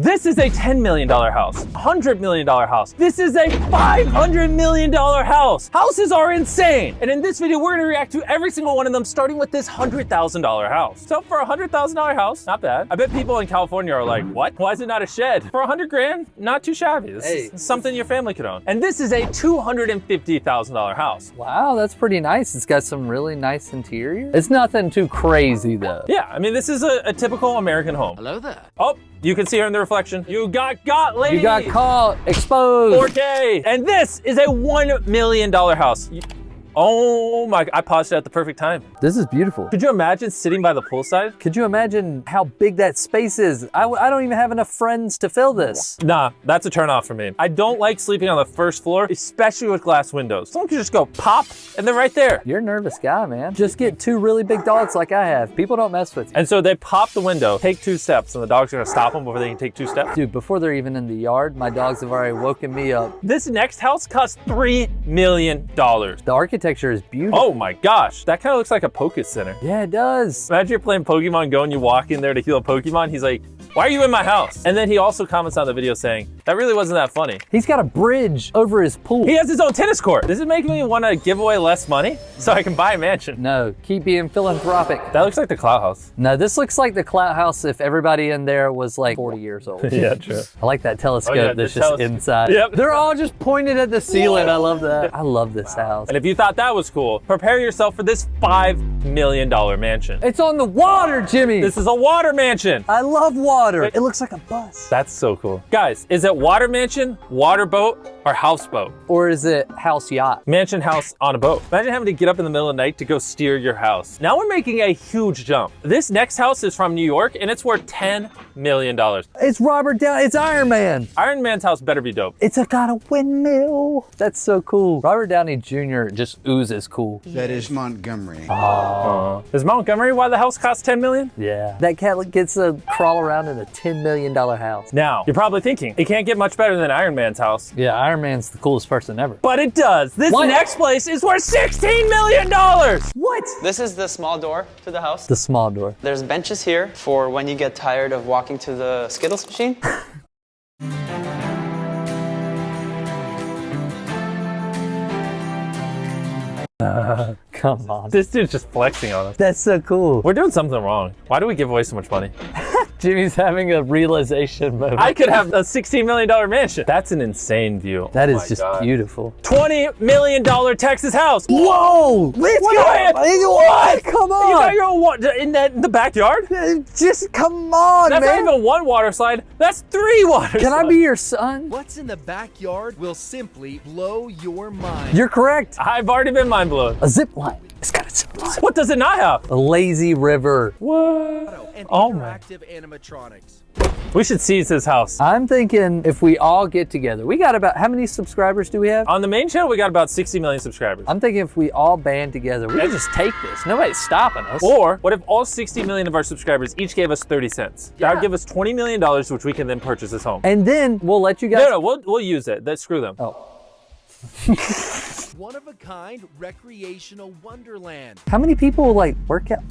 This is a $10 million house, $100 million house. This is a $500 million house. Houses are insane. And in this video, we're gonna react to every single one of them, starting with this $100,000 house. So for a $100,000 house, not bad. I bet people in California are like, what? Why is it not a shed? For 100 grand, not too shabby. This is something your family could own. And this is a $250,000 house. Wow, that's pretty nice. It's got some really nice interior. It's nothing too crazy though. Yeah, I mean, this is a typical American home. Hello there. Oh, you can see her in the reflection. You got lady. You got caught, exposed. 4K. And this is a $1 million house. Oh my, I paused it at the perfect time. This is beautiful. Could you imagine sitting by the poolside? Could you imagine how big that space is? I don't even have enough friends to fill this. Nah, that's a turn off for me. I don't like sleeping on the first floor, especially with glass windows. Someone could just go pop and they're right there. You're a nervous guy, man. Just get two really big dogs like I have. People don't mess with you. And so they pop the window, take 2 steps, and the dogs are gonna stop them before they can take 2 steps. Dude, before they're even in the yard, my dogs have already woken me up. This next house costs $3 million. The architecture is beautiful. Oh my gosh, that kind of looks like a Poké Center. Yeah, it does. Imagine you're playing Pokemon Go and you walk in there to heal a Pokemon. He's like, why are you in my house? And then he also comments on the video saying, that really wasn't that funny. He's got a bridge over his pool. He has his own tennis court. This is making me want to give away less money so I can buy a mansion. No, keep being philanthropic. That looks like the Clout House. No, this looks like the Clout House if everybody in there was like 40 years old. Yeah, true. I like that telescope Oh, yeah, that's the just telescope. inside. Yep. They're all just pointed at the ceiling. I love that. I love this house. And if you thought that was cool, prepare yourself for this $5 million mansion. It's on the water, Jimmy. This is a water mansion. I love water. It looks like a bus. That's so cool. Guys, is it water mansion, water boat, or houseboat? Or is it house yacht? Mansion house on a boat. Imagine having to get up in the middle of the night to go steer your house. Now we're making a huge jump. This next house is from New York and it's worth $10 million. It's Robert Downey. It's Iron Man. Iron Man's house better be dope. It's got a windmill. That's so cool. Robert Downey Jr. just oozes cool. That is Montgomery. Is Montgomery why the house costs $10 million? Yeah. That cat gets to crawl around in a $10 million house. Now, you're probably thinking, it can't get much better than Iron Man's house. Yeah, Iron Man's the coolest person ever. But it does. This What? next place is worth $16 million. What? This is the small door to the house. The small door. There's benches here for when you get tired of walking to the Skittles machine. Come on. This dude's just flexing on us. That's so cool. We're doing something wrong. Why do we give away so much money? Jimmy's having a realization moment. I could have a $16 million mansion. That's an insane view. That Oh is my just God. beautiful. $20 million Texas house. Whoa! Let's What? What? Come You got on! your own in the backyard? Just come on, That's man! not even one water slide. That's 3 water Can I slides. be your son? What's in the backyard will simply blow your mind. You're correct. I've already been mind blown. A zip line. It's got a zip line. What does it not have? A lazy river. What? And Oh my. interactive animatronics. We should seize his house. I'm thinking if we all get together, we got about, how many subscribers do we have? On the main channel, we got about 60 million subscribers. I'm thinking if we all band together, we can just take this. Nobody's stopping us. Or what if all 60 million of our subscribers each gave us 30 cents? That would give us $20 million, which we can then purchase this home. And then we'll let you guys. No, we'll use it. Screw them. Oh. One of a kind recreational wonderland. How many people like work out?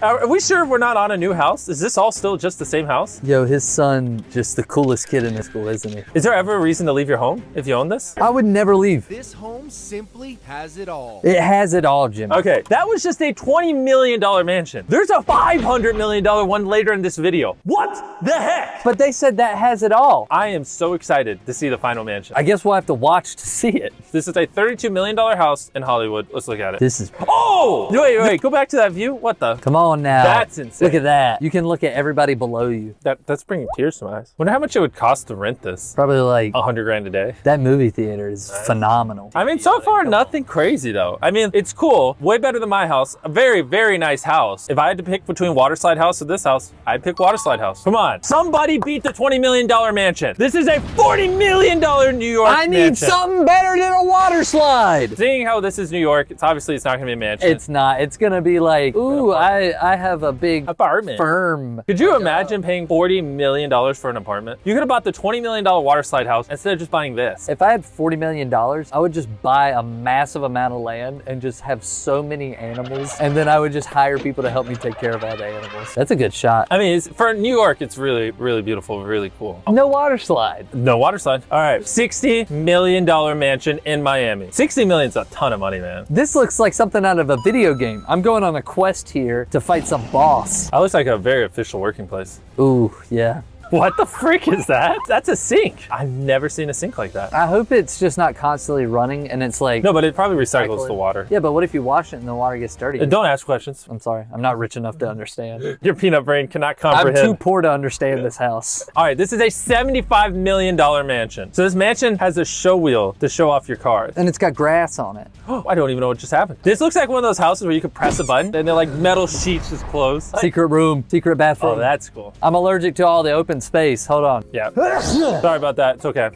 Are we sure we're not on a new house? Is this all still just the same house? Yo, his son, just the coolest kid in the school, isn't he? Is there ever a reason to leave your home if you own this? I would never leave. This home simply has it all. It has it all, Jimmy. Okay, that was just a $20 million mansion. There's a $500 million one later in this video. What the heck? But they said that has it all. I am so excited to see the final mansion. I guess we'll have to watch to see it. This is a $32 million house in Hollywood. Let's look at it. This is, Oh! Wait, go back to that view. What the? come on now. That's insane. Look at that. You can look at everybody below you. That's bringing tears to my eyes. Wonder how much it would cost to rent this. Probably like, 100 grand a day. that movie theater is phenomenal. I mean, so far, nothing crazy though. I mean, it's cool. Way better than my house. A very, very nice house. If I had to pick between Waterslide House or this house, I'd pick Waterslide House. Come on. Somebody beat the $20 million mansion. This is a $40 million New York I need mansion. something better than a a water slide. Seeing how this is New York, it's not gonna be a mansion. It's not. It's gonna be like, ooh, I have a big apartment. firm. Could you imagine paying $40 million for an apartment? You could have bought the $20 million water slide house instead of just buying this. If I had $40 million, I would just buy a massive amount of land and just have so many animals. And then I would just hire people to help me take care of all the animals. That's a good shot. I mean, for New York, it's really, really beautiful, really cool. No water slide. No water slide. All right, $60 million mansion in Miami. 60 million's a ton of money, man. This looks like something out of a video game. I'm going on a quest here to fight some boss. That looks like a very official working place. Ooh, yeah. What the frick is that? That's a sink. I've never seen a sink like that. I hope it's just not constantly running and it's like... No, but it probably recycles the water. Yeah, but what if you wash it and the water gets dirty? Don't ask questions. I'm sorry, I'm not rich enough to understand. Your peanut brain cannot I'm comprehend. too poor to understand this house. All right, this is a $75 million mansion. So this mansion has a show wheel to show off your cars. And it's got grass on it. I don't even know what just happened. This looks like one of those houses where you could press a button and they're like metal sheets just close. Secret room, secret bathroom. Oh, that's cool. I'm allergic to all the open space. Hold on. Yeah. Sorry about that. It's okay.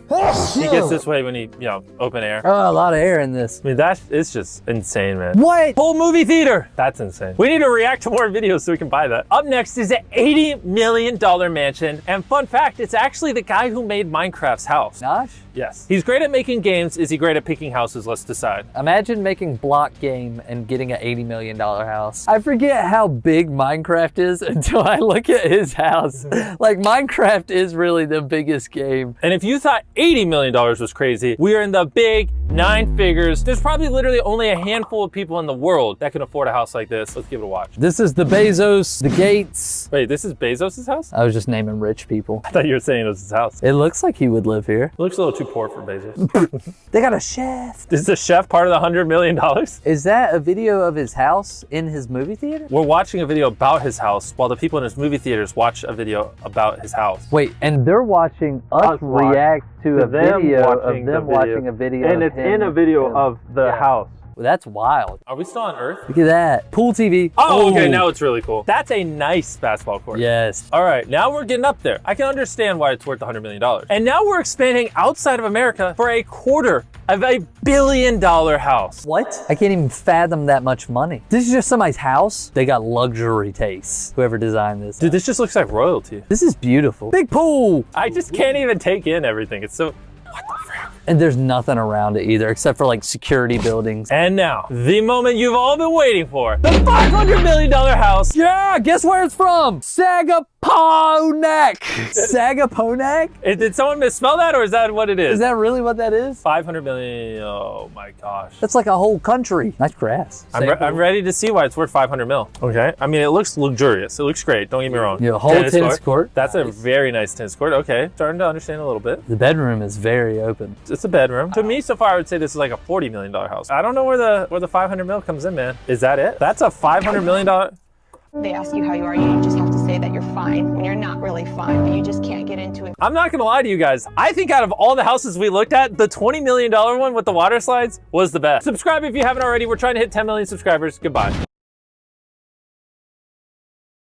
He gets this way when he, open air. Oh, a lot of air in this. I mean, that is just insane, man. What? Whole movie theater. That's insane. We need to react to more videos so we can buy that. Up next is an $80 million mansion. And fun fact, it's actually the guy who made Minecraft's house. Nosh? Yes. He's great at making games. Is he great at picking houses? Let's decide. Imagine making block game and getting an $80 million house. I forget how big Minecraft is until I look at his house. Like, Minecraft is really the biggest game. And if you thought $80 million was crazy, we are in the big 9 figures. There's probably literally only a handful of people in the world that can afford a house like this. Let's give it a watch. This is the Bezos, the Gates. Wait, this is Bezos' house? I was just naming rich people. I thought you were saying it was his house. It looks like he would live here. It looks a little too poor for Bezos. They got a chef. Is the chef part of the $100 million? Is that a video of his house in his movie theater? We're watching a video about his house while the people in his movie theaters watch a video about his house. Wait, and they're watching us react to a video of them watching a video and of it's in a video of the house. Well, that's wild. Are we still on Earth? Look at that. Pool TV. Oh, okay, now it's really cool. That's a nice basketball court. Yes. All right, now we're getting up there. I can understand why it's worth $100 million. And now we're expanding outside of America for a quarter of $1 billion house. What? I can't even fathom that much money. This is just somebody's house. They got luxury tastes, whoever designed this. Dude, this just looks like royalty. This is beautiful. Big pool. I just can't even take in everything. It's so, what the frick? And there's nothing around it either, except for like security buildings. And now, the moment you've all been waiting for, the $500 million house. Yeah, guess where it's from? Sagaponack. Sagaponack? Did someone misspell that, or is that what it is? Is that really what that is? 500 million, oh my gosh. That's like a whole country. Nice grass. I'm ready to see why it's worth 500 mil. Okay, I mean, it looks luxurious. It looks great, don't get me wrong. Yeah, a whole tennis court. That's a very nice tennis court. Okay, starting to understand a little bit. The bedroom is very open. It's a bedroom. To me, so far, I would say this is like a $40 million house. I don't know where the 500 mil comes in, man. Is that it? That's a $500 million. They ask you how you are, you just have to say that you're fine when you're not really fine, but you just can't get into it. I'm not gonna lie to you guys. I think out of all the houses we looked at, the $20 million one with the water slides was the best. Subscribe if you haven't already. We're trying to hit 10 million subscribers. Goodbye.